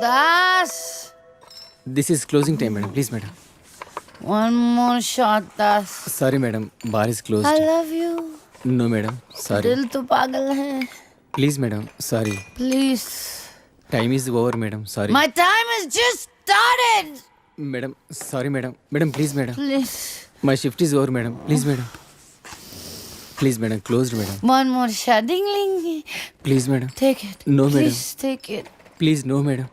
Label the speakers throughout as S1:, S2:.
S1: Das.
S2: This is closing time madam please madam.
S1: One more shot, Das.
S2: Sorry madam bar is close.
S1: I love you.
S2: No madam sorry.
S1: दिल तो पागल है.
S2: Please madam sorry.
S1: Please.
S2: Time is over madam sorry.
S1: My time has just started.
S2: Madam sorry madam. Madam please madam.
S1: Please.
S2: My shift is over madam please madam. Please madam closed madam.
S1: One more shot. Ding ling.
S2: Please madam.
S1: Take it.
S2: No, madam.
S1: Please take it.
S2: Please no madam.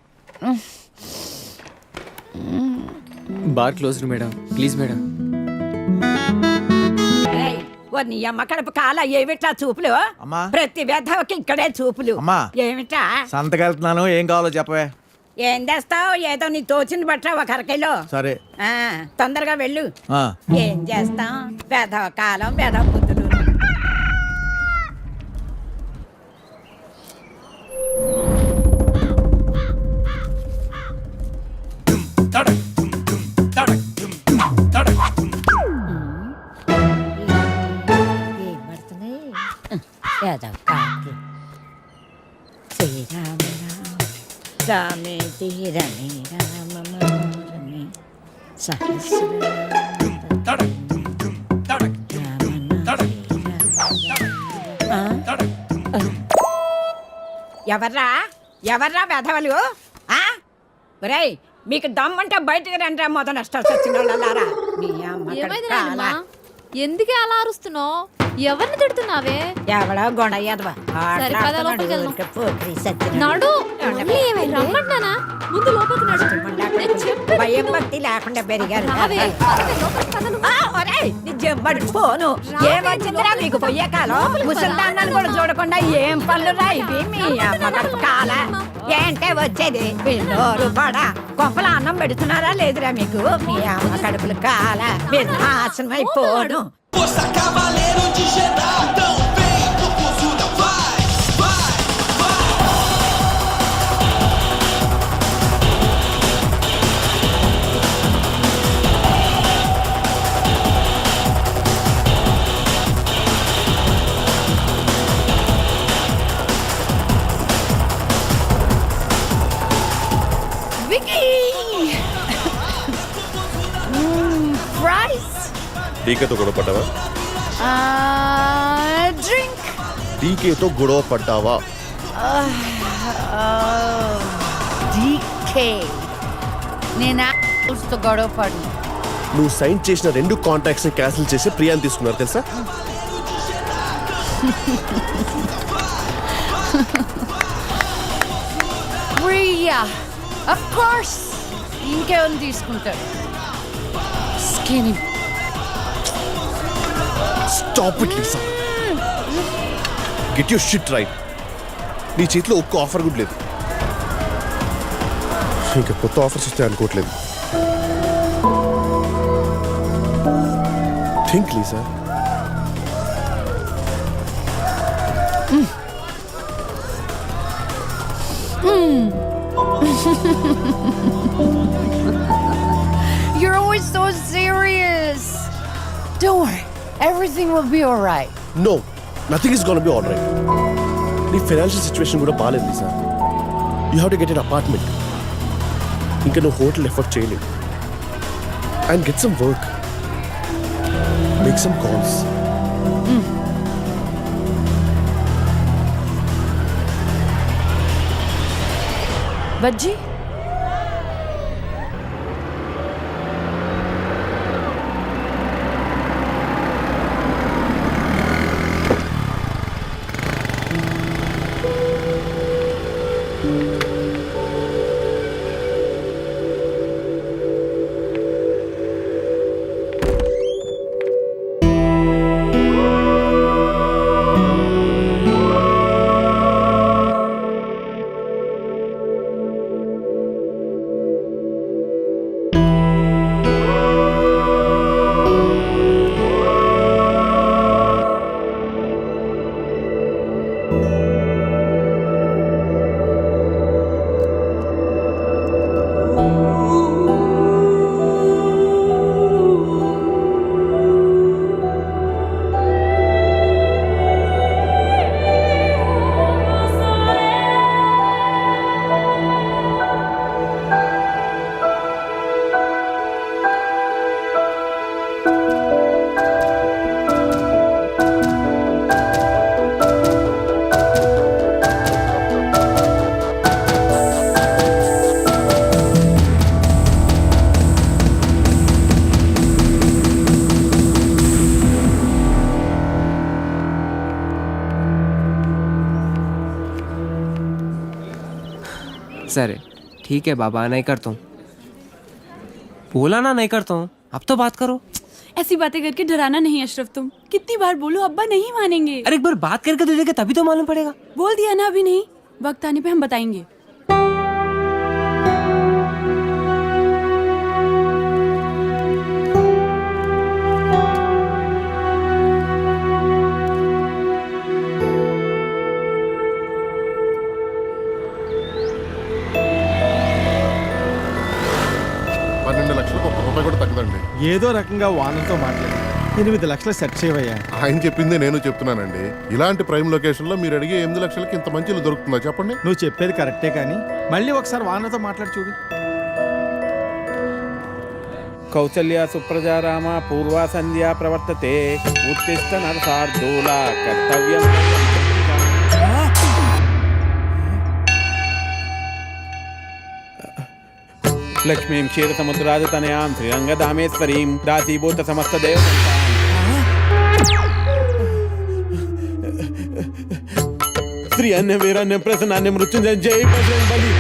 S2: Bar closed madam please madam.
S3: నీ అమ్మ కడుపు కాల ఏమిటా చూపులు?
S4: అమ్మా.
S3: ప్రతి వ్యధకి ఇక్కడే చూపులు.
S4: అమ్మా.
S3: ఏమిటా?
S4: సంతకెళ్తున్నాను, ఏం కావాలో చెప్పవే.
S3: ఏం చేస్తావు? ఏదో నీ తోచింది బట్ట ఒక అరకిలో.
S4: సరే.
S3: తొందరగా వెళ్ళు.
S4: ఆ.
S3: ఏం చేస్తాం? వ్యధవ కాలం వ్యధవ బుద్ధులు. ఏం పడుతున్నాయి? వ్యధవ కాకి. శ్రీరామ రామ రామేతి రమే రామ మనోరమే ఎవర్రా ఎవర్రా వెధవలు? ఒరేయ్, మీకు దమ్మంటే బయటకు రండి. మొదలు నష్టాలు వచ్చిన వాళ్ళారా? మీ అమ్మ
S5: ఎందుకే అలా అరుస్తున్నావు? ఎవరిని తిడుతున్నావే?
S3: ఎవడో గొడయ్యదవా
S5: నాడు రమ్మంటానా? ముందు లోపలికి నడు.
S3: భయం భక్తి లేకుండా పెరిగారు. పోను ఏమొచ్చిందిరా మీకు పొయ్యే కాలం? ముసల్దాన్ని కూడా చూడకుండా ఏం పనులు రా ఇవి? మీ అమ్మ కడుపు కాల ఏంటే వచ్చేది? పిల్లోరు పడ కొంపల అన్నం పెడుతున్నారా లేదురా మీకు? మీ అమ్మ కడుపులు కాల మీరు నాశనం అయిపోను.
S6: Força Cavaleiro de Jedi, então vem pro Kuzuda, vai, vai, vai.
S1: Vicky. Fries.
S7: డీకేతో గొడవ పడ్డావా?
S1: Drink.
S7: డీకేతో గొడవ పడ్డావా?
S1: DK. నేను తో గొడవ పడ్డా.
S7: నువ్వు సైన్ చేసిన 2 కాంట్రాక్ట్స్ ని క్యాన్సిల్ చేసి ప్రియాని తీసుకున్నారు తెలుసా?
S1: Priya of course. ఇంకేమని తీసుకుంటారు? Skinny.
S7: Stop it, Lisa. Get your shit right. నీ చేతిలో ఒక్క ఆఫర్ కూడా లేదు. ఇంకా కొత్త ఆఫర్స్ వస్తాయి అనుకోవట్లేదు. Think Lisa.
S1: You're always so serious. Don't worry. Everything will be all right.
S7: No, nothing is gonna be all right. నీ ఫైనాన్షియల్ సిచ్యువేషన్ కూడా బాగాలేదు Lisa. You have to get an apartment. ఇంకా నువ్వు హోటల్ ఎఫర్ట్ చేయలేదు. And get some work. Make some calls.
S1: Bajji?
S2: ऐसा है
S8: ठीक है बाबा, नहीं करता हूँ। बोला ना नहीं करता हूँ, अब तो बात करो।
S9: ऐसी बातें करके डराना नहीं अशरफ, तुम कितनी बार बोलो अब्बा नहीं मानेंगे।
S8: अरे एक बार बात करके दे देगा तभी तो मालूम पड़ेगा।
S9: बोल दिया ना, अभी नहीं, वक्त आने पे हम बताएंगे।
S4: ఏదో రకంగా వానతో మాట్లాడి 8 లక్షలు సెట్ చేయవయ్యా.
S10: ఆయన చెప్పిందే నేను చెప్తున్నానండి. ఇలాంటి ప్రైమ్ లొకేషన్ లో మీరు అడిగే 8 లక్షలకి ఇంత మంచి ఇల్లు దొరుకుతుందా చెప్పండి?
S4: నువ్వు చెప్పేది కరెక్టే కానీ మళ్ళీ ఒకసారి వానతో మాట్లాడి చూడు. కౌసల్య సుప్రజా రామ పూర్వ సంధ్యా ప్రవర్తతే ఉత్తిష్ట నరసార్దూల కర్తవ్యం. లక్ష్మీం క్షీర సముద్రాదితనయాం శ్రీరంగధామేశ్వరీం దాసీభూత సమస్త దేవ శ్రీ అన్య వీరాన్య ప్రసన్నాన్య మృత్యుంజయ జై బజరంగ్ బలి.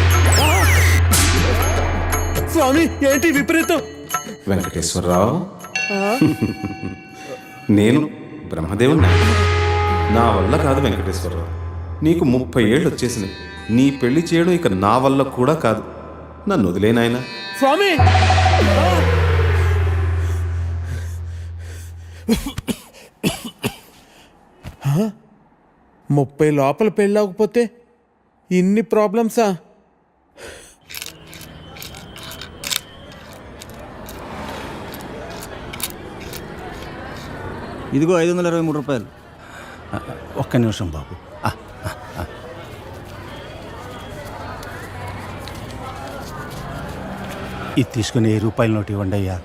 S4: స్వామి ఏంటి విపరీతం?
S11: వెంకటేశ్వరరావు, నేను బ్రహ్మదేవుని. నా వల్ల కాదు వెంకటేశ్వరరావు. నీకు 30 ఏళ్ళు వచ్చేసినాయి. నీ పెళ్లి చేయడం ఇక నా వల్ల కూడా కాదు. నన్ను వదిలేనాయన.
S4: స్వామి 30 లోపల పెళ్ళవకపోతే ఇన్ని ప్రాబ్లమ్సా?
S12: ఇదిగో 523 రూపాయలు. ఒక్క నిమిషం బాబు. ఇది తీసుకుని 1000 రూపాయల నోటు ఇవ్వండి అయ్యా.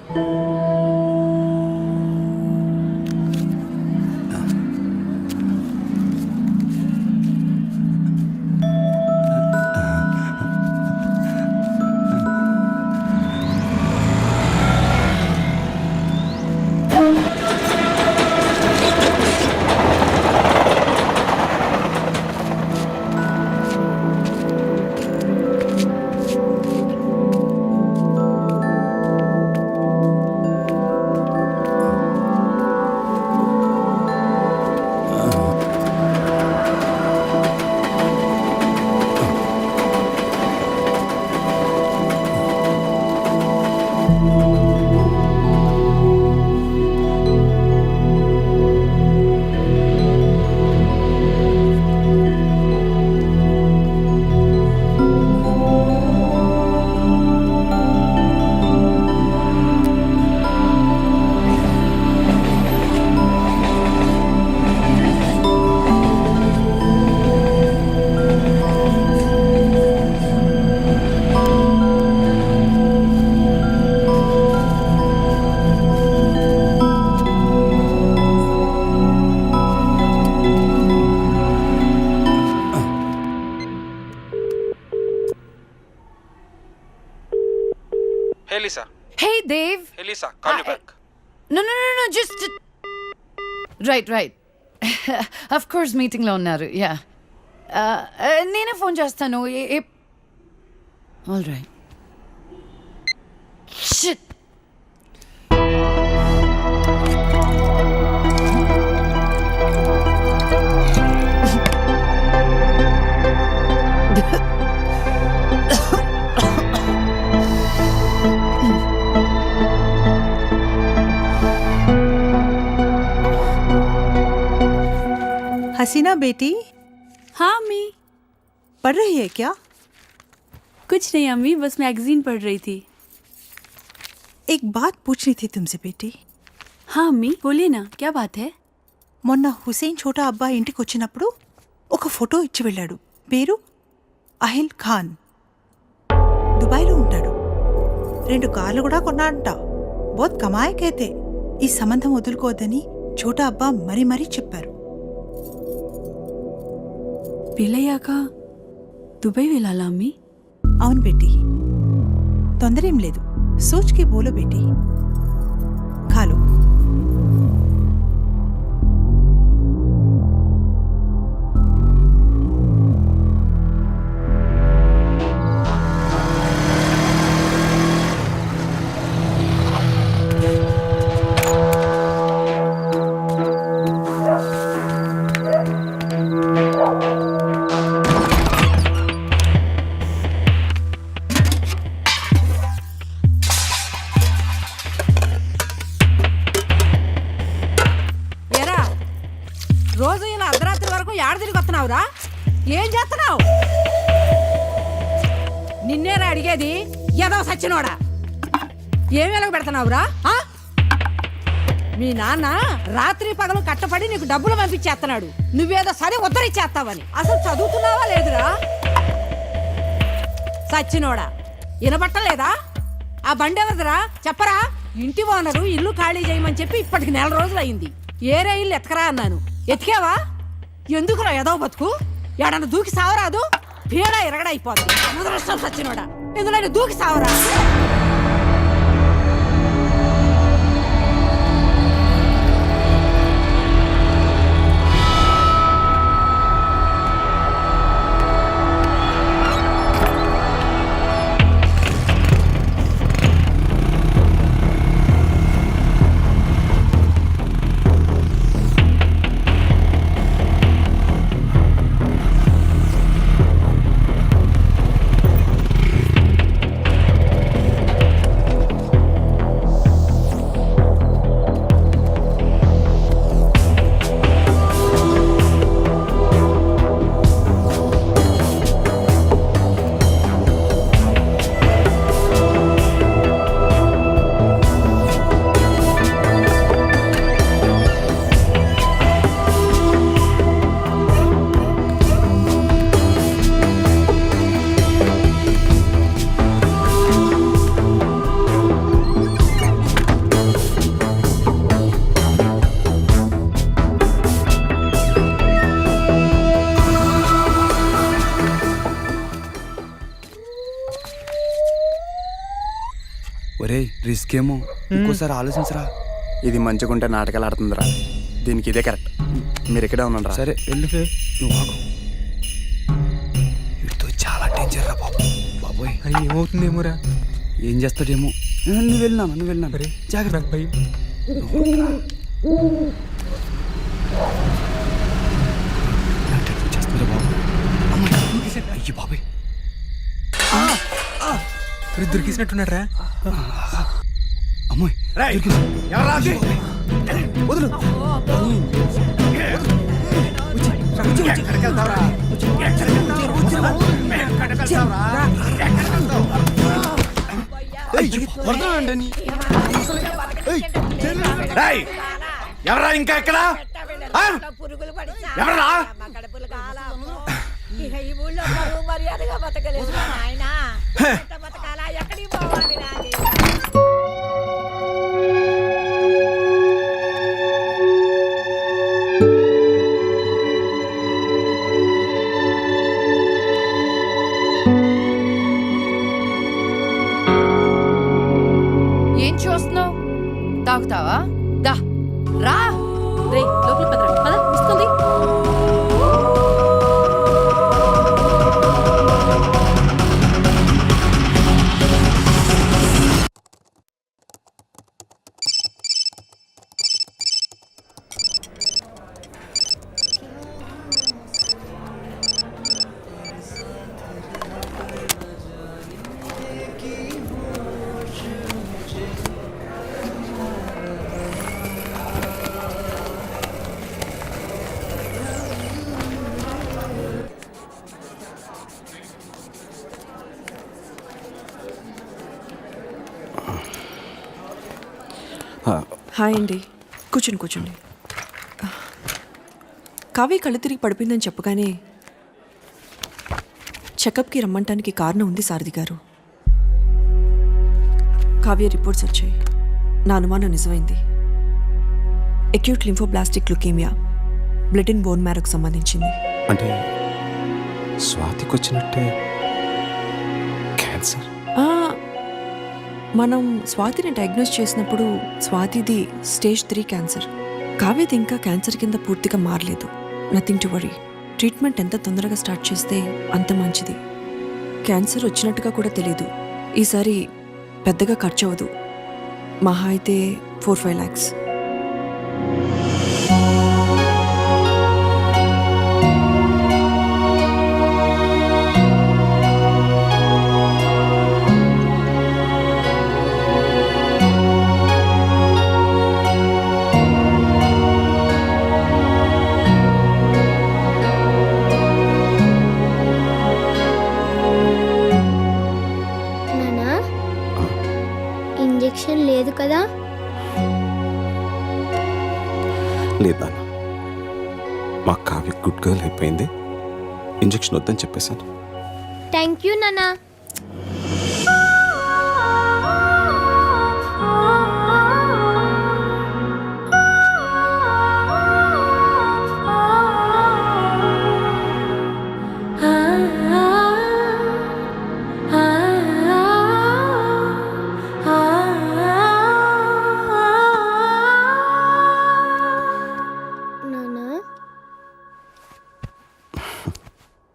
S8: Hey Lisa.
S1: Hey, Dave.
S8: Hey Lisa, call you back.
S1: No, just... Right. Of course, meeting lo unnaru. Yeah. Nene phone chestanu. All right. Shit.
S3: हसीना बेटी।
S9: हाँ अम्मी।
S3: पढ़ रही है क्या?
S9: कुछ नहीं अम्मी, बस मैगजीन पढ़ रही थी।
S3: एक बात पूछनी थी तुमसे बेटी।
S9: हाँ अम्मी बोलिए ना, क्या बात है?
S3: మొన్న హుసేన్ చోటా అబ్బా ఇంటికి వచ్చినప్పుడు ఒక ఫోటో ఇచ్చి వెళ్ళాడు. పేరు అహిల్ ఖాన్. దుబాయ్లో ఉంటాడు. 2 కార్లు కూడా కొన్నాడంట. బోత్ కమాయకైతే ఈ సంబంధం వదులుకోవద్దని చోటా అబ్బా మరీ చెప్పారు.
S9: పెళ్ళయ్యాక దుబాయ్ వెళ్ళాలా అమ్మి?
S3: అవును బేటీ, తొందరేం లేదు. సోచ్కే బోలో బేటీ. ఖాలో. చేస్తున్నావురా? ఏం చేస్తున్నావు? నిన్నేరా అడిగేది, ఏదో సచ్చినోడా. ఏం వెలగ పెడుతున్నావురా? మీ నాన్న రాత్రి పగలు కట్టపడి నీకు డబ్బులు పంపించేస్తున్నాడు, నువ్వేదో సరే ఉద్ధరిచ్చేస్తావని. అసలు చదువుతున్నావా లేదురా? సచ్చినోడా, వినబట్టలేదా? ఆ బండి ఎవరిదిరా చెప్పరా? ఇంటి ఓనరు ఇల్లు ఖాళీ చేయమని చెప్పి ఇప్పటికి 4 రోజులు అయింది. ఏరే ఇల్లు ఎతకరా అన్నాను, ఎతికావా? ఎందుకురా ఏదో బతుకు? ఎడన దూకి సావరాదు, పీడ ఎరగడైపోద్ది. ముదరష్టం సచ్చినోడా, ఎందులో దూకి సావరా?
S12: ఒరే రిస్క్ ఏమో, ఇంకోసారి ఆలోచించరా. ఇది మంచిగుంటే నాటకాలు ఆడుతుందిరా, దీనికి ఇదే కరెక్ట్. మీరు ఇక్కడే ఉన్నారా? సరే వెళ్ళు, నువ్వు ఆగు. వీటితో చాలా డేంజర్ రా బాబు. బాబోయ్
S2: అని ఏమవుతుందేమోరా.
S12: ఏం చేస్తాడేమో. నువ్వు వెళ్ళినా జాగ్రత్త.
S2: భయం.
S12: చేస్తుందిరా బాబు. అయ్యి బాబోయ్,
S2: దొరికేసినట్టున్నారా?
S12: అమ్మాయి వదులు.
S6: ఎవరా ఇంకా ఎక్కడ?
S3: పురుగులు పడి
S6: ఎవరా?
S3: కడుపులు కాలాము. ఇక ఈ ఊళ్ళో పరువు మర్యాదగా బతకలేదు ఆయన. బతకాలా, ఎక్కడికి పోవాలి నాది?
S1: ఏం చూస్తున్నావు? తాగుతావా? దా రా.
S9: రే లోపల పదరా, పద వస్తుంది.
S13: హాయ్ అండి, కూర్చోండి. కావ్య కళ్ళు తిరిగి పడిపోయిందని చెప్పగానే చెకప్కి రమ్మంటానికి కారణం ఉంది సారథి గారు. కావ్య రిపోర్ట్స్ వచ్చాయి. నా అనుమానం నిజమైంది. Acute lymphoblastic leukaemia, blood in bone మ్యారోకు సంబంధించింది.
S11: అంటే స్వాతికి వచ్చినట్టే క్యాన్సర్.
S13: మనం స్వాతిని డయాగ్నోస్ చేసినప్పుడు స్వాతిది స్టేజ్ 3 క్యాన్సర్. కావ్యది ఇంకా క్యాన్సర్ కింద పూర్తిగా మారలేదు. Nothing to worry. ట్రీట్మెంట్ ఎంత తొందరగా స్టార్ట్ చేస్తే అంత మంచిది. క్యాన్సర్ వచ్చినట్టుగా కూడా తెలీదు. ఈసారి పెద్దగా ఖర్చు అవ్వదు, మహా అయితే 4-5 lakhs.
S14: ఇంజెక్షన్ లేదు కదా?
S11: లేదా మా కావ్య గుడ్ గర్ల్ అయిపోయింది, ఇంజెక్షన్ వద్దని చెప్పేశాను.
S14: థ్యాంక్ యూ నాన్న.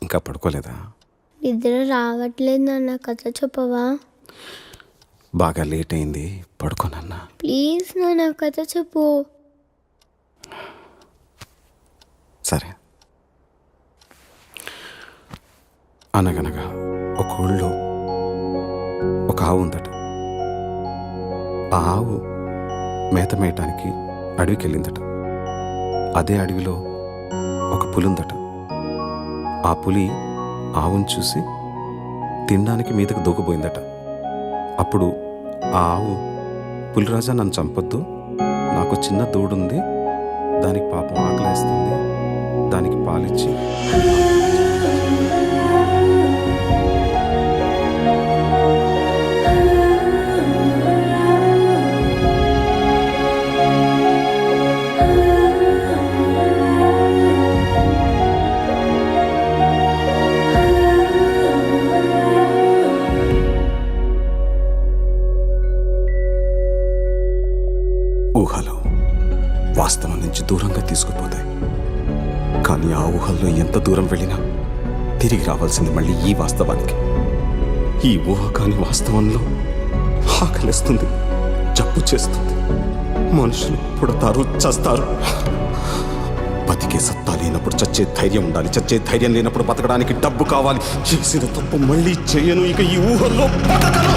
S11: ఇంకా పడుకోలేదా?
S14: నిద్ర రావట్లేదు నాన్న, కథ చెప్పవా?
S11: బాగా లేట్ అయింది, పడుకోనన్నా.
S14: ప్లీజ్ నాన్న, కథ చెప్పు.
S11: సరే. అనగనగా ఒక ఊళ్ళో ఒక ఆవు ఉందట. ఆ ఆవు మేత మేయటానికి అడవికి వెళ్ళిందట. అదే అడవిలో ఒక పులి ఉందట. ఆ పులి ఆవును చూసి తినడానికి మీదకు దూకపోయిందట. అప్పుడు ఆ ఆవు, పులిరాజా నన్ను చంపొద్దు, నాకు చిన్న దూడుంది, దానికి పాపం ఆకలేస్తుంది, దానికి పాలిచ్చి ఊహలు వాస్తవం నుంచి దూరంగా తీసుకుపోతాయి. కానీ ఆ ఊహల్లో ఎంత దూరం వెళ్ళినా తిరిగి రావాల్సింది మళ్ళీ ఈ వాస్తవానికి. ఈ ఊహ కాని వాస్తవంలో ఆకలిస్తుంది, జబ్బు చేస్తుంది, మనుషులు పుడతారు, చస్తారు. బతికే సత్తా లేనప్పుడు చచ్చే ధైర్యం ఉండాలి, చచ్చే ధైర్యం లేనప్పుడు బతకడానికి డబ్బు కావాలి. చేసిన తప్పు మళ్ళీ చేయను, ఇక ఈ ఊహల్లో బతకను.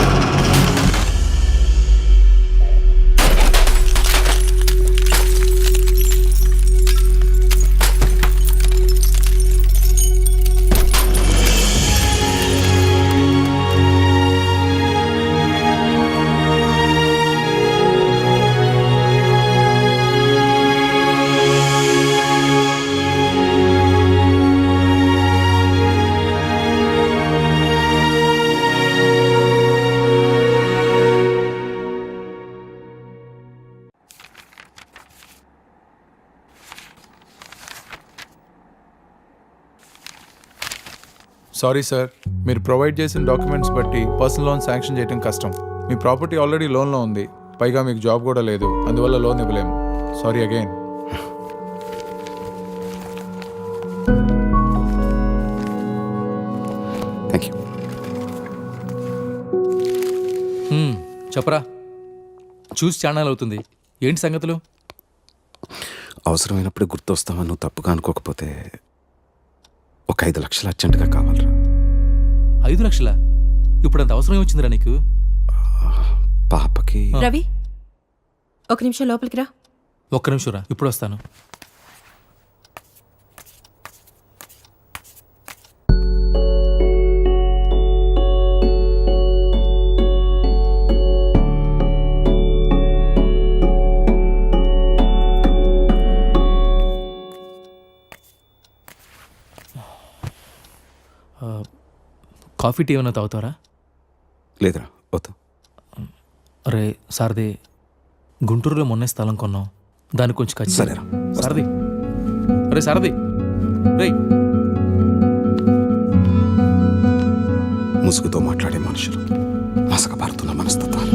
S15: సారీ సార్, మీరు ప్రొవైడ్ చేసిన డాక్యుమెంట్స్ బట్టి పర్సనల్ లోన్ శాంక్షన్ చేయడం కష్టం. మీ ప్రాపర్టీ ఆల్రెడీ లోన్లో ఉంది, పైగా మీకు జాబ్ కూడా లేదు, అందువల్ల లోన్ ఇవ్వలేము. Sorry again.
S11: Thank you.
S16: చెప్పరా, చూసి ఛానల్ అవుతుంది, ఏంటి సంగతులు?
S11: అవసరమైనప్పుడు గుర్తొస్తావా? నువ్వు తప్పుగా అనుకోకపోతే ఒక 5 లక్షలు అర్జెంటుగా కావాలరా.
S16: 5 లక్షలా? ఇప్పుడు అంత అవసరం వచ్చిందిరా నీకు?
S11: పాపకి.
S13: రవి, ఒక నిమిషం లోపలికి రా.
S16: ఒక్క నిమిషం రా, ఇప్పుడు వస్తాను. కాఫీ టీ ఏమైనా తాగుతారా?
S11: లేదురా, వద్దు.
S16: అరే సారథి, గుంటూరులో మొన్నే స్థలం కొన్నాం, దానికి కొంచెం ఖర్చు.
S11: సరేరా
S16: సారథి. అరే సారథి, రే.
S11: ముసుగుతో మాట్లాడే మనుషులు, మసకబారుతున్న మనస్తత్వాలు.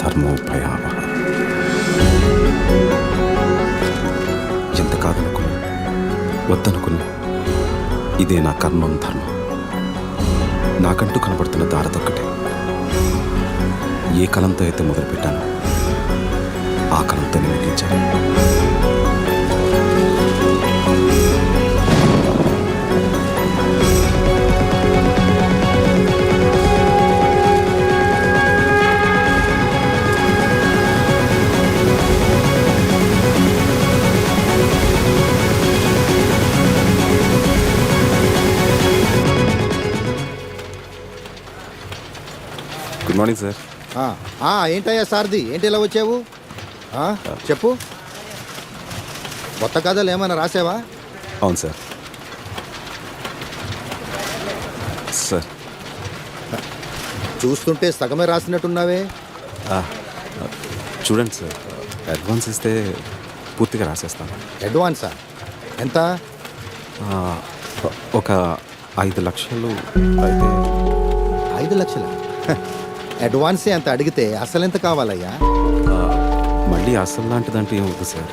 S11: ధర్మోపయావహ. ఎంత కాదనుకున్నా వద్దనుకున్నా ఇదే నా కర్మం ధర్మం. నాకంటూ కనబడుతున్న దారదొక్కటే. ఏ కలంతో అయితే మొదలుపెట్టానో ఆ కలంతోనే ముగించాను. Good morning sir.
S12: ఏంటయ్యా సార్ది, ఏంటి ఇలా వచ్చావు? చెప్పు, కొత్త కథలు ఏమైనా రాసావా?
S11: అవును సార్. సార్
S12: చూస్తుంటే సగమే రాసినట్టున్నావే.
S11: చూడండి సార్, అడ్వాన్స్ ఇస్తే పూర్తిగా రాసేస్తాను.
S12: అడ్వాన్సా? ఎంత?
S11: ఒక 5 లక్షలు అయితే.
S12: 5 లక్షలా? అడ్వాన్సే అంత అడిగితే అసలు ఎంత కావాలయ్యా?
S11: మళ్ళీ అసలు లాంటిదంటే ఏం వద్దు సార్.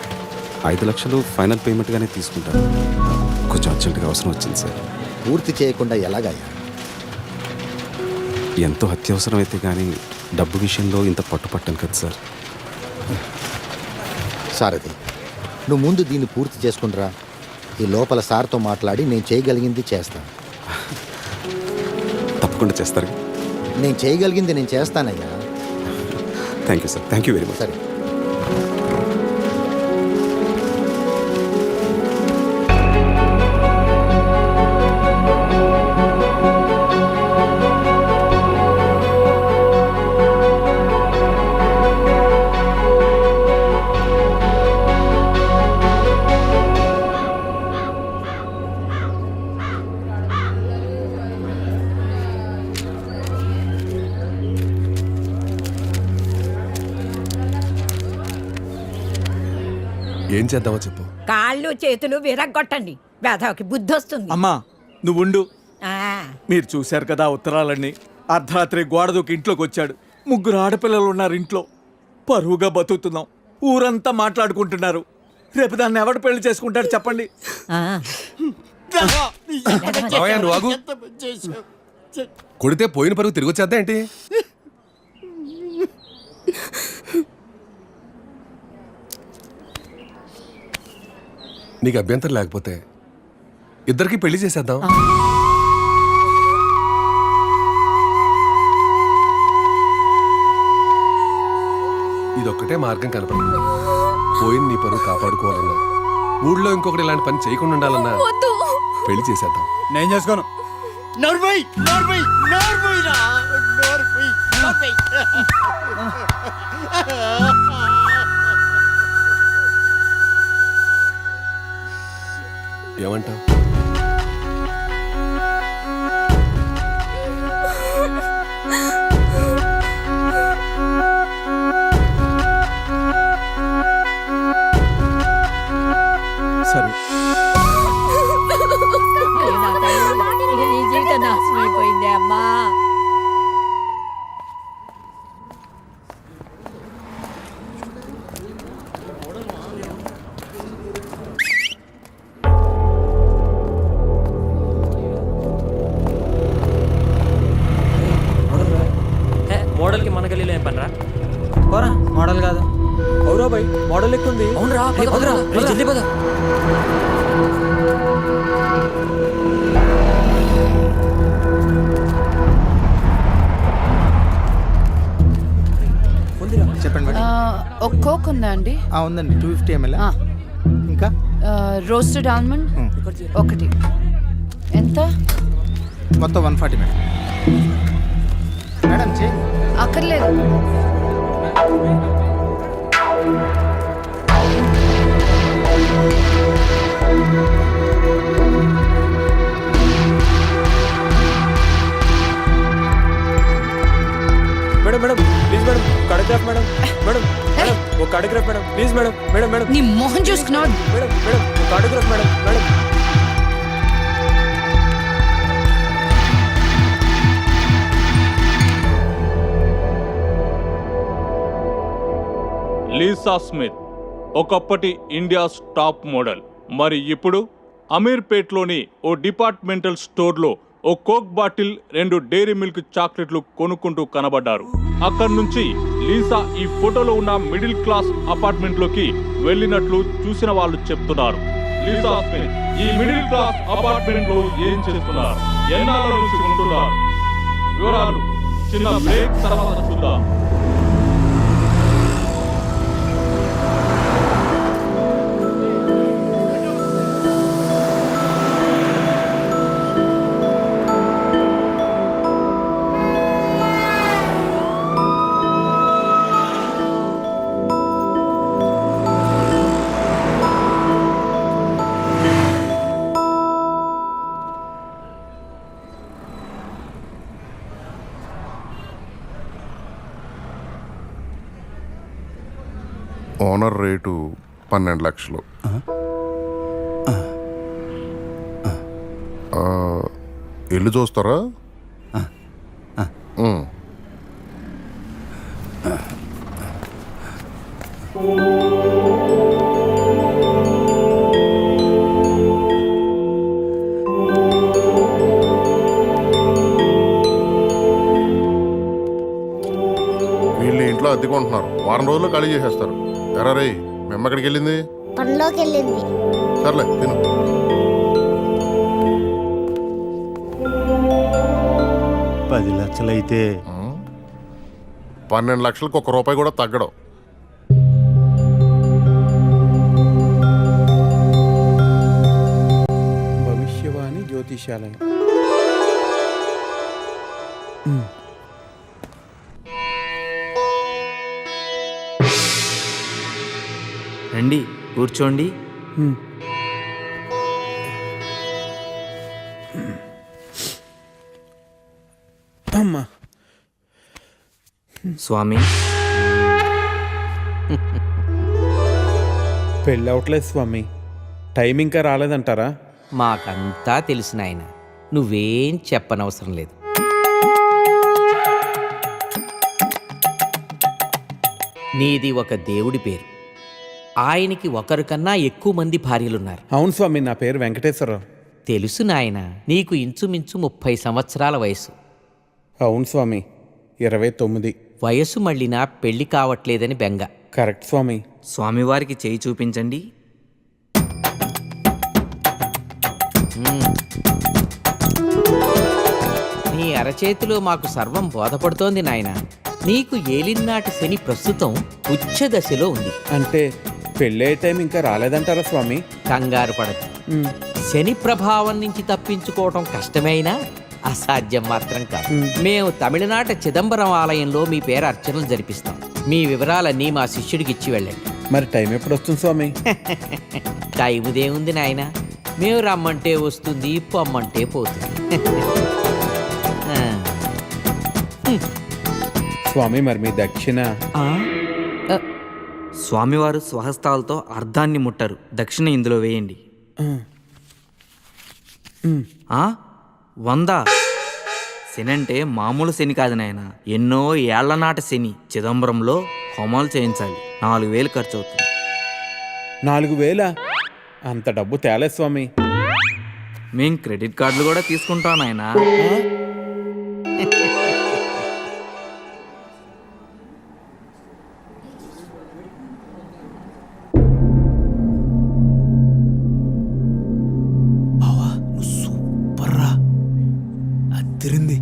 S11: 5 లక్షలు ఫైనల్ పేమెంట్గానే తీసుకుంటాను. కొంచెం అర్జెంటుగా అవసరం వచ్చింది సార్.
S12: పూర్తి చేయకుండా ఎలాగయ్యా?
S11: ఎంతో అత్యవసరం అయితే కానీ డబ్బు విషయంలో ఇంత పట్టుపట్టాను కదా సార్.
S12: సారథి, నువ్వు ముందు దీన్ని పూర్తి చేసుకుంటురా. ఈ లోపల సార్తో మాట్లాడి నేను చేయగలిగింది చేస్తాను.
S11: తప్పకుండా చేస్తారు.
S12: నేను చేయగలిగింది నేను చేస్తానయ్యా.
S11: Thank you sir. Thank you very much.
S12: సరే.
S7: ఏం చేద్దామో చెప్పు.
S3: కాళ్ళు చేతులు విరగ్గొట్టండి, వేధవకి బుద్ధి వస్తుంది.
S17: అమ్మా నువ్వుండు.
S3: ఆ,
S17: మీరు చూశారు కదా ఉత్తరాలన్నీ. అర్ధరాత్రి గోడ దూకి ఇంట్లోకి వచ్చాడు. 3 ఆడపిల్లలు ఉన్నారు ఇంట్లో. పరువుగా బతుకుతున్నాం. ఊరంతా మాట్లాడుకుంటున్నారు. రేపు దాన్ని ఎవడు పెళ్లి చేసుకుంటాడు చెప్పండి?
S7: కొడితే పోయిన పరుగు తిరిగి వచ్చేద్దా ఏంటి? నీకు అభ్యంతరం లేకపోతే ఇద్దరికి పెళ్లి చేసేద్దాం. ఇదొక్కటే మార్గం కనపడుతుంది. పోయిన నీ పరువు కాపాడుకోవాలన్నా, ఊళ్ళో ఇంకొకటి ఇలాంటి పని చేయకుండా ఉండాలన్నా పెళ్లి చేసేద్దాం.
S17: నేను చేసుకోను.
S7: ఏమంటావు?
S17: సరే.
S3: నీ జీవితం నాశనం అయిపోయింది అమ్మా.
S8: మోడల్కి మన గల్లీలో ఏం పనిరా?
S2: పోరా, మోడల్ కాదు.
S8: అవురా బై, మోడల్ ఎక్కువ ఉంది.
S2: అవునరా, జల్దీ పద.
S12: చెప్పండి మేడం.
S1: ఒక కోక్ ఉందా అండి?
S12: ఉందండి, 250 ml. ఇంకా
S1: రోస్టెడ్ ఆల్మండ్ ఒకటి. ఎంత?
S12: మొత్తం 140 మేడం. మేడం
S1: అక్కర్లేదు.
S8: Madam madam please madam, autograph madam. Madam madam ఒక autograph madam please madam. Madam madam
S1: నీ మొహం చూసుకున్నావు.
S8: Madam madam autograph madam. Madam
S18: Lisa Smith ఒకప్పటి ఇండియాస్ టాప్ మోడల్. మరి ఇప్పుడు అమీర్పేట్లోని ఓ డిపార్ట్మెంటల్ స్టోర్లో ఓ కోక్ బాటిల్ 2 డైరీ మిల్క్ చాక్లెట్లు కొనుక్కుంటూ కనబడ్డారు. అక్కడి నుంచి లీసా ఈ ఫోటోలో ఉన్న మిడిల్ క్లాస్ అపార్ట్మెంట్లోకి వెళ్ళినట్లు చూసిన వాళ్ళు చెప్తున్నారు. లీసా స్మిత్ ఈ మిడిల్ క్లాస్ అపార్ట్మెంట్ లో ఏం చేస్తున్నారు, ఎన్నాళ్ళ నుంచి ఉంటున్నారు, వివరాలు చిన్న బ్రేక్ తర్వాత చూద్దాం.
S10: ఓనర్ రేటు 12 లక్షలు. ఇల్లు చూస్తారా? వీళ్ళు ఇంట్లో అద్దెకుంటున్నారు, వారం రోజుల్లో ఖాళీ చేసేస్తారు. ఎరా రే, మీ అమ్మ ఎక్కడికి వెళ్ళింది?
S14: పనిలోకి వెళ్ళింది.
S10: సర్లే తిను.
S4: లక్షలైతే
S10: 12 లక్షలకు ₹1 కూడా తగ్గడం.
S4: భవిష్యవాణి జ్యోతిషాలయం.
S12: రండి కూర్చోండి.
S4: అమ్మా
S12: స్వామి,
S4: పెళ్ళి అవట్లేదు స్వామి. టైం ఇంకా రాలేదంటారా?
S12: మాకంతా తెలిసిన ఆయన, నువ్వేం చెప్పనవసరం లేదు. నీది ఒక దేవుడి పేరు. ఆయనకి ఒకరి కన్నా ఎక్కువ మంది భార్యలున్నారు.
S4: అవును స్వామి, నా పేరు వెంకటేశ్వరరావు.
S12: తెలుసు నాయన, నీకు ఇంచుమించు 30 సంవత్సరాల వయసు.
S4: అవును స్వామి, 29.
S12: వయసు మళ్ళినా పెళ్లి కావట్లేదని బెంగ.
S4: కరెక్ట్ స్వామి.
S12: స్వామివారికి చేయి చూపించండి. నీ అరచేతిలో మాకు సర్వం బోధపడుతోంది నాయన. నీకు ఏలినాటి శని ప్రస్తుతం ఉచ్చ దశలో ఉంది.
S4: అంటే పెళ్ళే టైం ఇంకా రాలేదంటారా స్వామి?
S12: కంగారు పడదు. శని ప్రభావం నుంచి తప్పించుకోవటం కష్టమైనా అసాధ్యం మాత్రం కాదు. మేము తమిళనాట చిదంబరం ఆలయంలో మీ పేరు అర్చనలు జరిపిస్తాం. మీ వివరాలన్నీ మా శిష్యుడికి ఇచ్చి వెళ్ళండి.
S4: మరి టైం ఎప్పుడు వస్తుంది స్వామి?
S12: టైముదేముంది నాయన, మేము రమ్మంటే వస్తుంది, పొమ్మంటే పోతుంది.
S4: స్వామి మరి మీ దక్షిణ?
S12: స్వామివారు స్వహస్తాలతో అర్ధాన్ని ముట్టరు. దక్షిణ ఇందులో వేయండి. 100. శని అంటే మామూలు శని కాదు నాయన, ఎన్నో ఏళ్లనాటి శని. చిదంబరంలో హోమాలు చేయించాలి, 4000 ఖర్చు అవుతుంది.
S4: 4000? అంత డబ్బు తేలే స్వామి.
S12: మేం క్రెడిట్ కార్డులు కూడా తీసుకుంటాం నాయన.
S11: తిరింది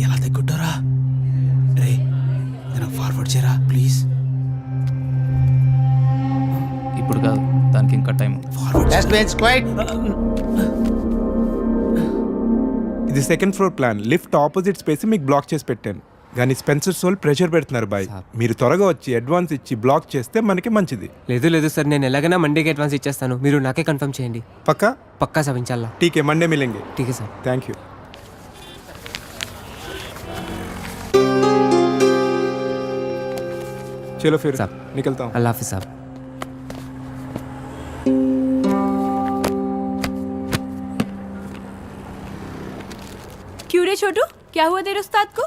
S11: ఎలా తగ్గుంటారా? రే నేను ఫార్వర్డ్ చేయరా ప్లీజ్.
S16: ఇప్పుడు కాదు, దానికి ఇంకా టైం.
S19: ఇది second floor plan. Lift opposite space మీకు బ్లాక్ చేసి పెట్టాను, కానీ స్పెన్సర్ సోల్ ప్రెషర్ పెడుతున్నారు బాయ్. మీరు త్వరగా వచ్చి అడ్వాన్స్ ఇచ్చి బ్లాక్ చేస్తే మనకి మంచిది.
S8: లేదు సార్, నేను ఎలాగైనా మండేకి అడ్వాన్స్ ఇచ్చేస్తాను. మీరు నాకే కన్ఫర్మ్ చేయండి.
S19: పక్కా
S8: సార్, ఇన్షాల్లా.
S19: ఠీక్ హై, మండే మిలేంగే.
S8: ఠీక్ హై సార్.
S19: Thank you. चलो फिर निकलता हूँ.
S8: अल्लाह हाफिज़ साहब.
S9: क्यों रे छोटू, क्या हुआ तेरे उस्ताद को?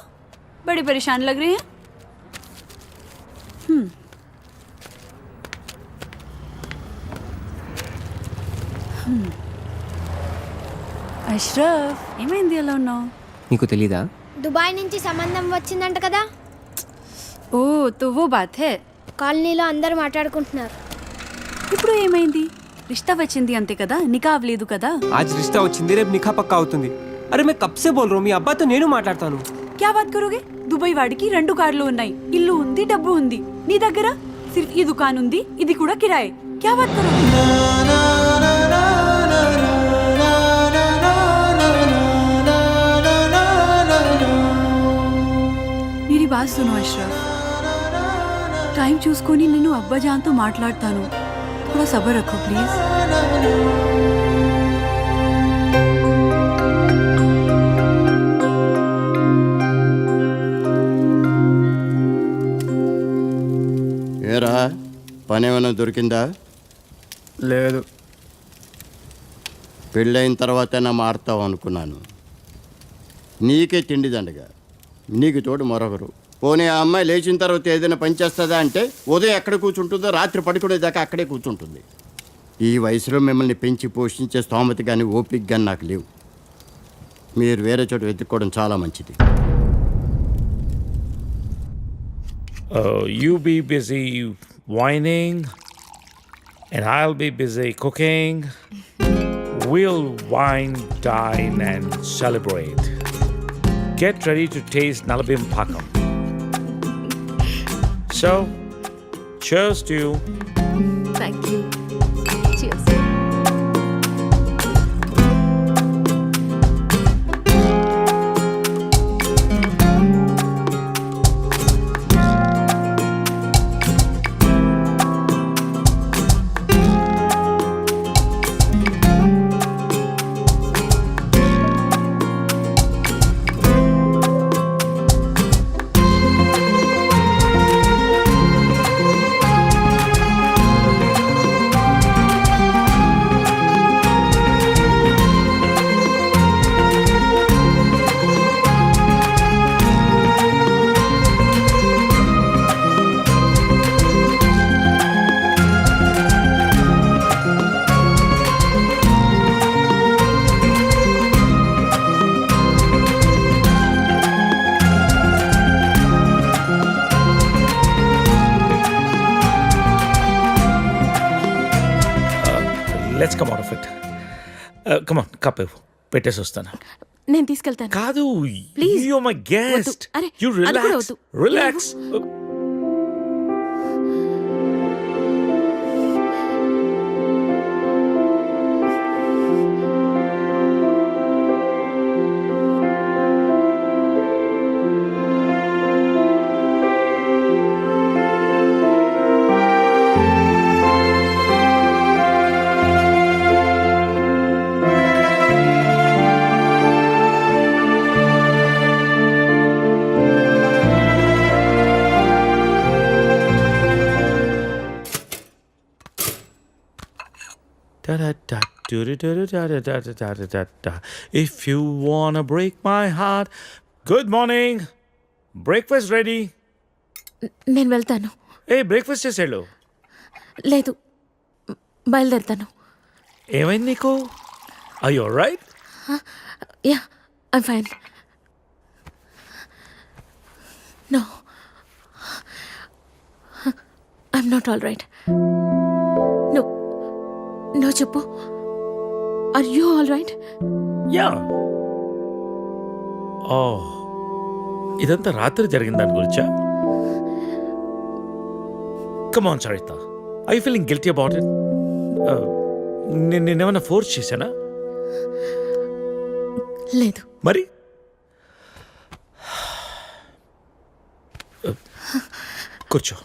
S9: बड़े परेशान लग रहे हैं. అష్రఫ్ ఏమైంది ఎలా ఉన్నావు?
S8: నీకు తెలీదా?
S14: దుబాయ్ నుంచి సంబంధం వచ్చిందంట కదా.
S9: ఓ తో బాత్ హే.
S14: కాలనీలో అందరూ మాట్లాడుకుంటున్నారు.
S9: ఇప్పుడు ఏమైంది? రిష్తా వచ్చింది అంతే కదా, నికా అవ్వలేదు కదా.
S8: ఆజ్ రిష్తా వచ్చింది, రేపు నిఖా పక్కా అవుతుంది. అరే మే కబ్ సే బోల్ రहा हूं, మీ అబ్బాతో నేను మాట్లాడతాను.
S9: క్యా బాత్ కరోగే? దుబాయ్ వాడికి 2 కార్లు ఉన్నాయి, ఇల్లు ఉంది, డబ్బు ఉంది. నీ దగ్గర సిర్ఫ్ ఈ దుకాన్ ఉంది, ఇది కూడా కిరాయే. క్యా బాత్ కరోగే? मेरी बात सुनो अशरफ, टाइम చూసుకొని నేను అబ్బాజాన్తో మాట్లాడతాను. थोड़ा सब्र रखो प्लीज.
S20: ఏరా పని ఏమైనా దొరికిందా?
S2: లేదు.
S20: పెళ్ళైన తర్వాతైనా మారుతావు అనుకున్నాను. నీకే తిండి దండగా, నీకు తోడు మరొకరు. పోనీ ఆ అమ్మాయి లేచిన తర్వాత ఏదైనా పని చేస్తుందా అంటే ఉదయం ఎక్కడ కూర్చుంటుందో రాత్రి పడుకునేదాకా అక్కడే కూర్చుంటుంది. ఈ వయసులో మిమ్మల్ని పెంచి పోషించే స్తోమత కానీ ఓపిక కానీ నాకు లేవు. మీరు వేరే చోట వెతుక్కోవడం చాలా మంచిది.
S21: You be busy whining and I'll be busy cooking. We'll wine, dine and celebrate. Get ready to taste Nalabim Pakam. So, cheers to you.
S5: Thank you. Cheers.
S21: Let's come out of it. Come on, cup పెట్టేసి వస్తాను.
S9: నేను తీసుకెళ్తాను.
S21: కాదు,
S9: please.
S21: you're my guest.
S9: అరే
S21: You
S9: అది కూడా
S21: relax.
S9: వద్దు.
S21: Relax. If you wanna break my heart. Good morning. Breakfast ready.
S9: నేను వెళ్తాను.
S21: బ్రేక్ఫాస్ట్ చేసేళ్ళు.
S9: లేదు, బయలుదేరుతాను.
S21: ఏమైంది నీకు? Are you alright?
S9: Yeah, I'm fine. No, I'm not all right. No చెప్పు. Are you all right?
S21: Yeah. ఇదంతా రాత్రి జరిగిన దాని గురించా? Come on Sarita, I you feeling guilty about it? నేనేమన్నా ఫోర్స్ చేశానా?
S9: లేదు.
S21: మరి కూర్చో.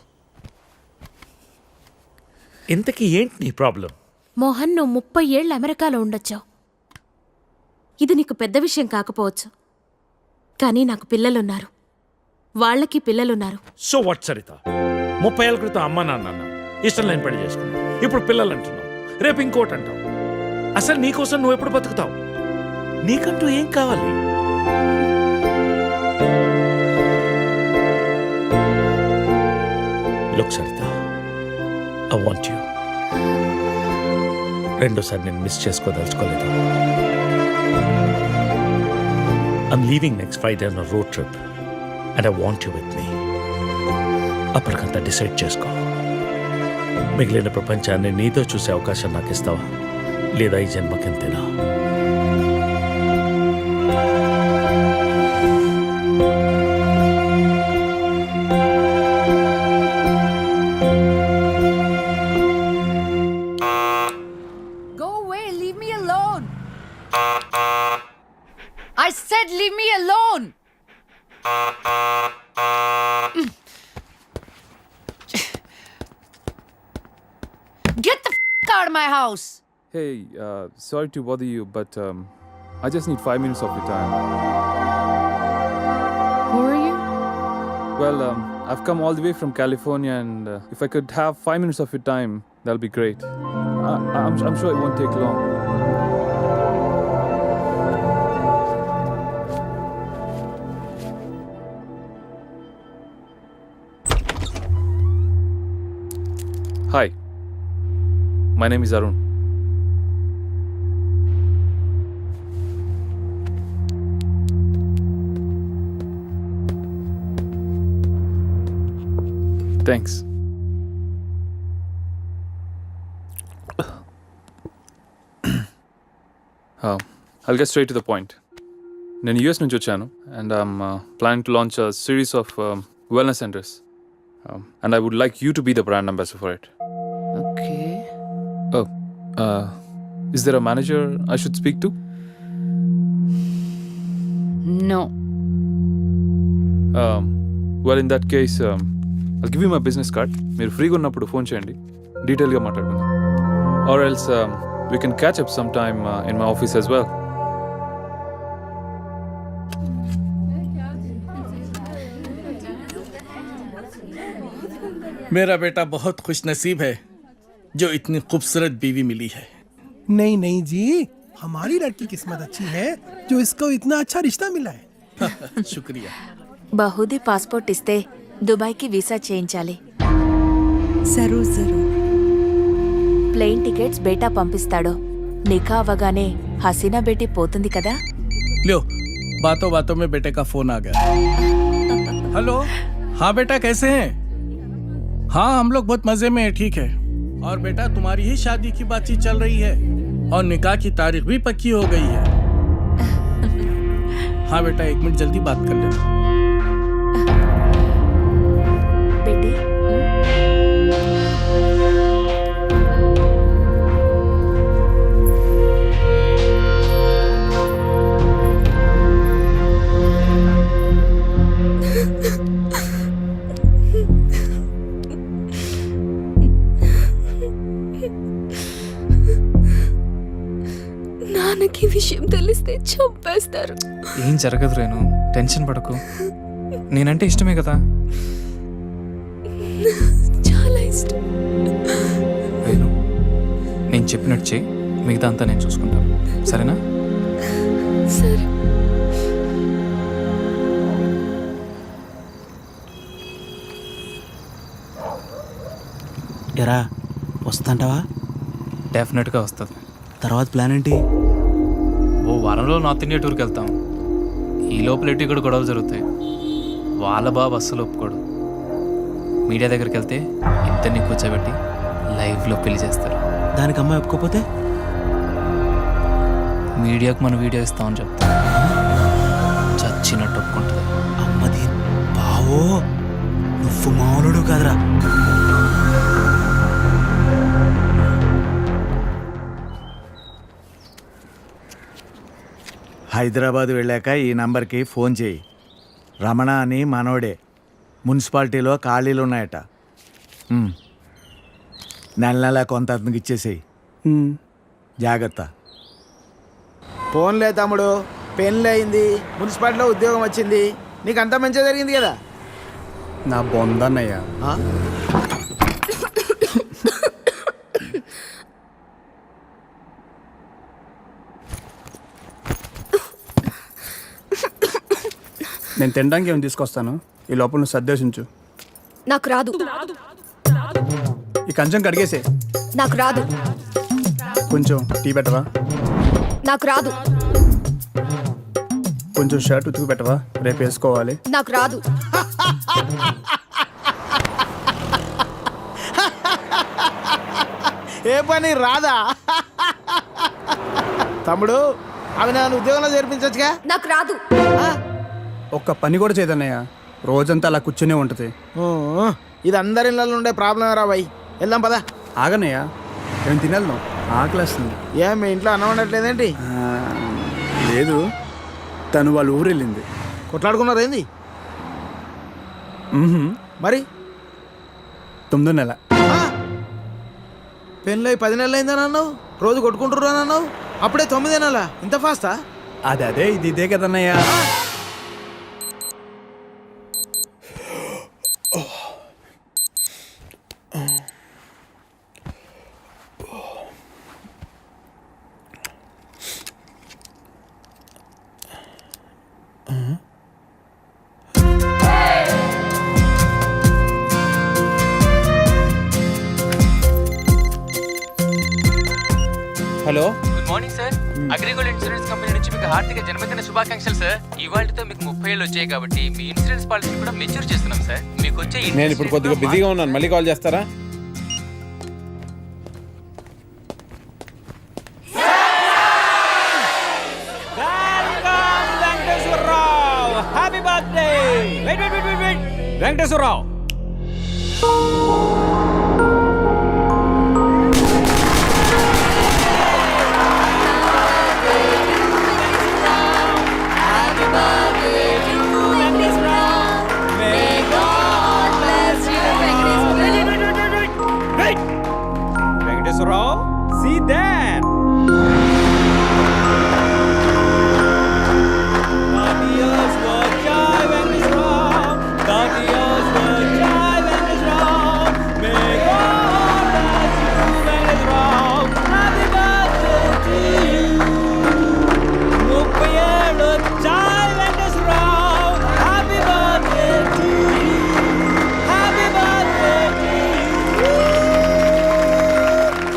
S21: ఇంతకీ ఏంటి నీ ప్రాబ్లం?
S9: మోహన్, నువ్వు 30 ఏళ్ళు అమెరికాలో ఉండొచ్చావు. ఇది నీకు పెద్ద విషయం కాకపోవచ్చు, కానీ నాకు పిల్లలున్నారు, వాళ్ళకి పిల్లలున్నారు.
S21: సో వాట్ సరిత, 30 ఏళ్ళ క్రితం అమ్మ నాన్న ఇష్టం లేని పెళ్లి చేసుకున్నావు, ఇప్పుడు పిల్లలు అంటున్నావు, రేపు ఇంకోటి అంటావు. అసలు నీకోసం నువ్వు ఎప్పుడు బతుకుతావు? నీకంటూ ఏం కావాలి? Look Sarita, I want you. రెండోసారి నేను మిస్ చేసుకోదలుచుకోలేదు. I'm leaving next Friday on road trip and I want you with me. అప్పటికంతా డిసైడ్ చేసుకో. మిగిలిన ప్రపంచాన్ని నీతో చూసే అవకాశం నాకు ఇస్తావా, లేదా ఈ జన్మకింతేనా?
S1: Go away, leave me alone. I said leave me alone. Get the out of my house.
S15: Hey, sorry to bother you, but I just need 5 minutes of your time.
S1: Who are you?
S15: Well, I've come all the way from California, and if I could have 5 minutes of your time, that'll be great. I'm sure it won't take long. Hi, my name is Arun. Thanks. I'll get straight to the point. నేను US నుంచి వచ్చాను, and I'm planning to launch a series of wellness centers. And I would like you to be the brand ambassador for it.
S1: Okay.
S15: Oh, is there a manager I should speak to?
S1: No.
S15: Well, in that case, I'll give you my business card. మీరు ఫ్రీగా ఉన్నప్పుడు phone చేయండి, డీటెయిల్గా మాట్లాడుకుందాం. Or else we can catch up sometime in my office as well.
S17: मेरा बेटा बहुत खुश नसीब है जो इतनी खूबसूरत बीवी मिली है.
S6: नहीं नहीं जी, हमारी लड़की किस्मत अच्छी है जो इसको इतना अच्छा रिश्ता मिला है.
S17: शुक्रिया.
S9: బహుదీ పాస్పోర్ట్ ఇస్తే దుబాయ్కి వీసా చేయించాలి.
S13: జరూర్ జరూర్.
S9: ప్లేన్ టికెట్స్ బేటా పంపిస్తాడు. నికా అవ్వగానే హసీనా బేటీ పోతుంది కదా.
S17: लो, बातों बातों में बेटे का फोन आ गया. हेलो, हाँ बेटा कैसे हैं? हाँ हम लोग बहुत मजे में हैं, ठीक है. और बेटा तुम्हारी ही शादी की बातचीत चल रही है और निकाह की तारीख भी पक्की हो गई है. हाँ बेटा 1 मिनट जल्दी बात कर लेना.
S9: బేటీ
S14: నాన్నకి విషయం తెలిస్తే చంపేస్తారు.
S2: ఏం జరగదు రేణు, టెన్షన్ పడకు. నేనంటే ఇష్టమే కదా.
S14: చాలా ఇష్టం.
S2: రేణు, నేను చెప్పినట్టు చేయి, మిగతా అంతా నేను చూసుకుంటాను, సరేనా?
S14: సరే.
S22: ఎరా వస్తుంటావా?
S2: డెఫినెట్గా వస్తుంది.
S22: తర్వాత ప్లాన్ ఏంటి?
S2: ఓ వారంలో నార్త్ ఇండియా టూర్కి వెళ్తాం. ఈ లోపల ఎటు ఇక్కడ గొడవలు జరుగుతాయి. వాళ్ళ బాబు అస్సలు ఒప్పుకోడు. మీడియా దగ్గరికి వెళ్తే ఇద్దరిని కూర్చోబెట్టి లైవ్లో పెళ్లి చేస్తారు.
S22: దానికి అమ్మాయి ఒప్పుకోపోతే
S2: మీడియాకు మన వీడియో ఇస్తామని చెప్తాం. చచ్చినట్టు ఒప్పుకుంటుంది.
S22: అమ్మది బావో, నువ్వు మామూలుడు కాదురా.
S17: హైదరాబాద్ వెళ్ళాక ఈ నంబర్కి ఫోన్ చేయి. రమణ అని మనోడే. మున్సిపాలిటీలో ఖాళీలు ఉన్నాయట. నెల నెల కొంత అతనికి ఇచ్చేసేయి. జాగ్రత్త.
S22: ఫోన్లే తమ్ముడు, పెళ్ళి అయింది, మున్సిపాలిటీలో ఉద్యోగం వచ్చింది, నీకు అంతా మంచిగా జరిగింది కదా.
S2: నా బొందన్నయ్య.
S23: నేను తినడానికి ఏమి తీసుకొస్తాను, ఈ లోపల నువ్వు సర్దేశించు.
S14: నాకు రాదు.
S23: ఈ కంచం కడిగేసే.
S14: నాకు రాదు.
S23: కొంచెం టీ పెట్టవా?
S1: నాకు రాదు.
S23: కొంచెం షర్ట్ ఉతుకు పెట్టవా? రేపు వేసుకోవాలి.
S1: నాకు రాదు.
S22: ఏ పని రాదా? తమ్ముడు అవి నన్ను ఉద్యోగంలో చేర్పించచ్చుగా.
S1: నాకు రాదు.
S23: ఒక్క పని కూడా చేయదన్నయ్య, రోజంతా అలా కూర్చునే ఉంటుంది.
S22: ఇది అందరి ఇళ్ళలో ఉండే ప్రాబ్లం రా బాయ్. వెళ్దాం పదా.
S23: ఆగన్నయ్య, ఏం తినేద్దాం, ఆకలేస్తుంది.
S22: ఏం మీ ఇంట్లో అన్నం వండట్లేదేంటి?
S23: లేదు, తను వాళ్ళ ఊరు వెళ్ళింది.
S22: కొట్లాడుకున్నారు ఏంది? మరి
S23: 9వ నెల.
S22: పెళ్ళై 10 నెలలు అయిందని అన్నావు, రోజు కొట్టుకుంటుర్రు అని అన్నావు, అప్పుడే 9 నెలలా? ఇంత ఫాస్టా?
S23: అదే ఇదే కదన్నయ్య.
S2: Hello,
S8: good morning sir. AgriGold insurance company నుంచి మీకు హార్దిక జన్మదిన శుభాకాంక్షలు సార్. ఇవాళతో మీకు 30 ఏళ్ళు వచ్చాయి కాబట్టి మీ ఇన్సూరెన్స్ పాలసీ కూడా మెచ్యూర్ చేస్తున్నాం సార్. మీకు వచ్చే
S4: నేను ఇప్పుడు కొద్దిగా బిజీగా ఉన్నాను, మళ్ళీ కాల్ చేస్తారా?
S17: Happy birthday. Venkateswararao. Venkateswararao, see that.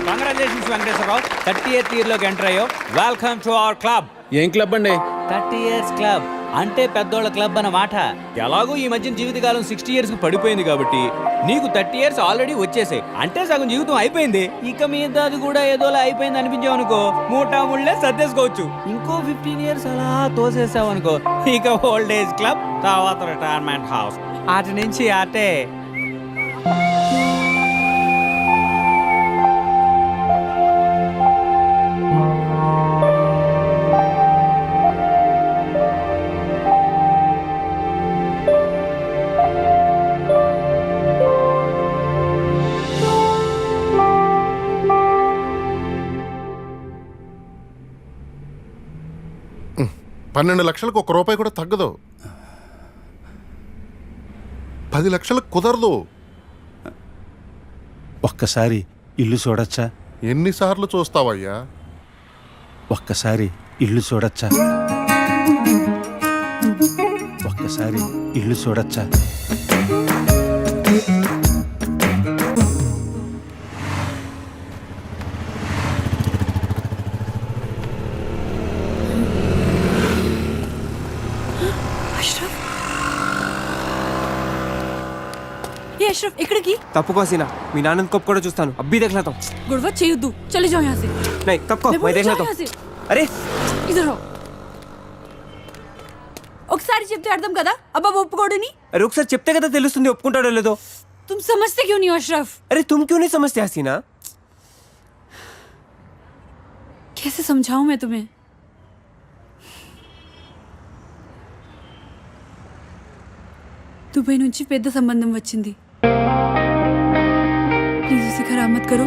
S17: Congratulations Venkateswararao, 30th ఇయర్లోకి ఎంటర్ అయ్యో. Welcome to our club.
S4: ఏం క్లబ్ అండి?
S17: 30 years క్లబ్ అంటే పెద్దోళ్ళ క్లబ్ అన్నమాట. ఎలాగో ఈ మధ్య జీవితకాలం 60 years కు పడిపోయింది కాబట్టి నీకు 30 years ఆల్రెడీ వచ్చేసాయి. అంటే సగం జీవితం అయిపోయింది. ఇక మీద అది కూడా ఏదోలా అయిపోయింది అనిపించావు అనుకో, మూటా ముళ్ళే సర్దేసుకోవచ్చు. ఇంకో 15 years అలా తోసేసావు అనుకో, ఇక ఓల్డ్ ఏజ్ క్లబ్, తర్వాత రిటైర్మెంట్ హౌస్, అటు నుంచి అటే.
S10: $12 లక్షలకు ₹1 కూడా తగ్గదు. 10 లక్షలకు కుదరదు.
S11: ఒక్కసారి ఇల్లు చూడొచ్చా?
S10: ఎన్నిసార్లు చూస్తావయ్యా?
S11: ఒక్కసారి ఇల్లు చూడొచ్చా? ఒక్కసారి ఇల్లు చూడొచ్చా?
S13: అష్రఫ్ ఎక్కడికి?
S8: తప్పుకో సీనా, మీ నాన్నని కొప్పు కూడా చూస్తాను. అబ్బీ దేఖలాతా హూं.
S13: గొడవ చేయొద్దు, చలి జాओ यहाँ से.
S8: नहीं తప్పుకో, मैं देखलाता हूं. అరే
S13: ఇదరో ఒకసారి చెప్తే అర్థం కదా అబ్బా ఒప్పుకోడని.
S8: అరే ఒకసారి చెప్తే కదా తెలుస్తుంది ఒప్పుకుంటాడో లేదో.
S13: तुम समझते क्यों नहीं हो अशरफ?
S8: अरे तुम क्यों नहीं समझते हसीना?
S13: कैसे समझाऊं मैं तुम्हें? దుబాయ్ నుంచి పెద్ద సంబంధం వచ్చింది. ప్లీజ్ ఉसे खराब मत करो.